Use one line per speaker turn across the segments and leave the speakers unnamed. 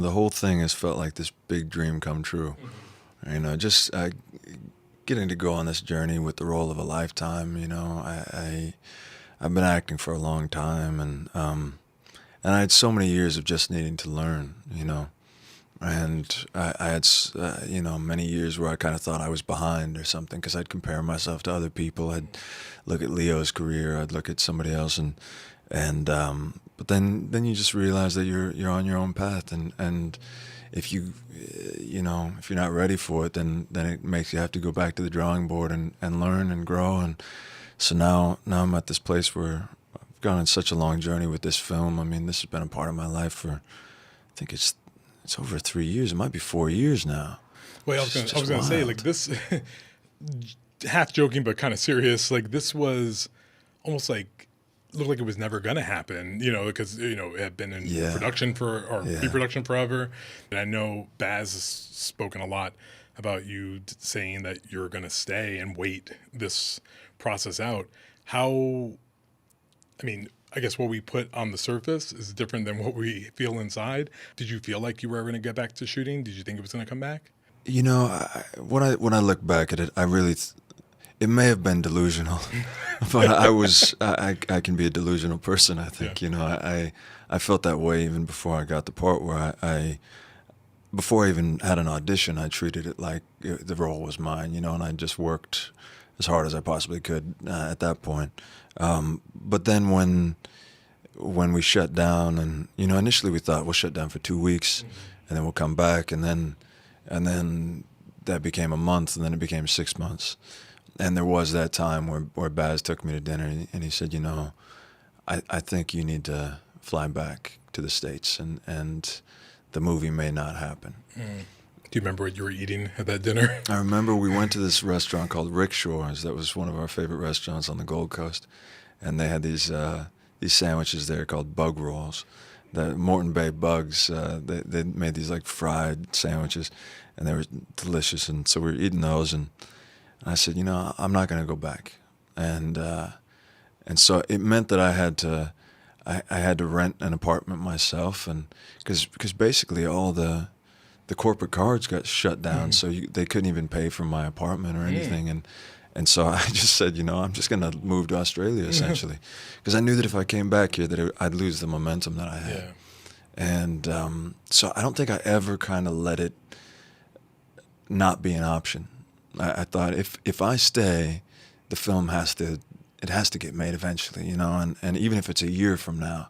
The whole thing has felt like this big dream come true. Just getting to go on this journey with the role of a lifetime. I've been acting for a long time, and I had so many years of just needing to learn. And I had many years where I kind of thought I was behind or something because I'd compare myself to other people. I'd look at Leo's career, I'd look at somebody else, but then you just realize that you're on your own path, and if if you're not ready for it, then it makes you have to go back to the drawing board and learn and grow. And so now I'm at this place where I've gone on such a long journey with this film. I mean, this has been a part of my life for, I think it's over 3 years. It might be 4 years now.
Well, I was gonna say, like, this, half joking but kind of serious. Like, this was almost like looked like it was never gonna happen. Because it had been in production pre-production forever. And I know Baz has spoken a lot about you saying that you're gonna stay and wait this process out. I guess what we put on the surface is different than what we feel inside. Did you feel like you were ever going to get back to shooting? Did you think it was going to come back?
When I look back at it, it may have been delusional, but I can be a delusional person, I think. I felt that way even before I got the part where before I even had an audition, I treated it like the role was mine, and I just worked as hard as I possibly could at that point. But then when we shut down, and initially we thought we'll shut down for 2 weeks, and then we'll come back, and then that became a month, and then it became 6 months. And there was that time where Baz took me to dinner, and he said, I think you need to fly back to the States, and the movie may not happen.
Do you remember what you were eating at that dinner?
I remember we went to this restaurant called Rickshaw's. That was one of our favorite restaurants on the Gold Coast. And they had these sandwiches there called bug rolls. The Morton Bay bugs, they made these like fried sandwiches, and they were delicious. And so we were eating those, and I said, I'm not going to go back. And so it meant that I had to rent an apartment myself, and because basically all the corporate cards got shut down, so they couldn't even pay for my apartment or anything. And so I just said, I'm just going to move to Australia, essentially, because I knew that if I came back here that I'd lose the momentum that I had.
Yeah.
And so I don't think I ever kind of let it not be an option. I thought if I stay, the film has to get made eventually, and even if it's a year from now.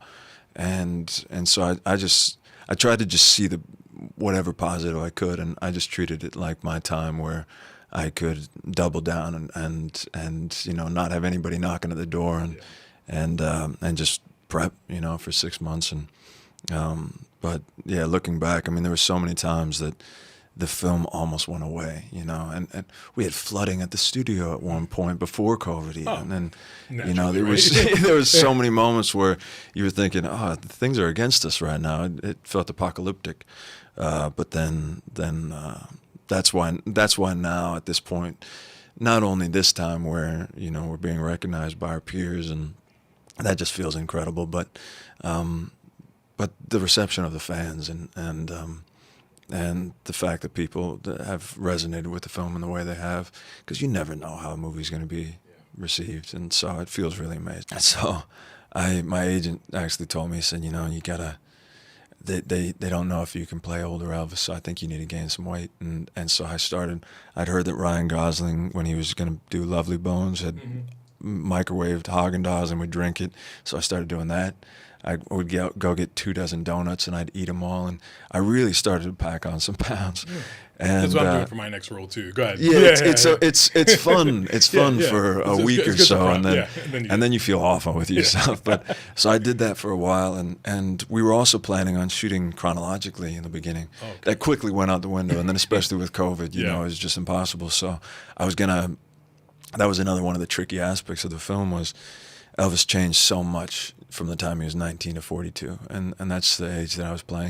And so I tried to just see whatever positive I could, and I just treated it like my time where I could double down and not have anybody knocking at the door, and just prep for 6 months. But yeah, looking back, I mean, there were so many times that the film almost went away, and we had flooding at the studio at one point before COVID even. And there was so many moments where you were thinking, things are against us right now. It felt apocalyptic. But then that's why now at this point, not only this time where we're being recognized by our peers, and that just feels incredible, but the reception of the fans and the fact that people that have resonated with the film in the way they have, because you never know how a movie's going to be received, and so it feels really amazing. So my agent actually told me, he said, you gotta. They don't know if you can play older Elvis, so I think you need to gain some weight. And so I'd heard that Ryan Gosling, when he was going to do Lovely Bones, had microwaved Haagen Dazs and would drink it. So I started doing that. I would go get 24 donuts, and I'd eat them all. And I really started to pack on some pounds. And
that's what I'm doing for my next role too. Go ahead.
Yeah, it's fun. It's fun for a week or so, and then you feel awful with yourself. But so I did that for a while, and we were also planning on shooting chronologically in the beginning. Okay. That quickly went out the window, and then especially with COVID, it was just impossible. So that was another one of the tricky aspects of the film, was Elvis changed so much from the time he was 19 to 42, and that's the age that I was playing.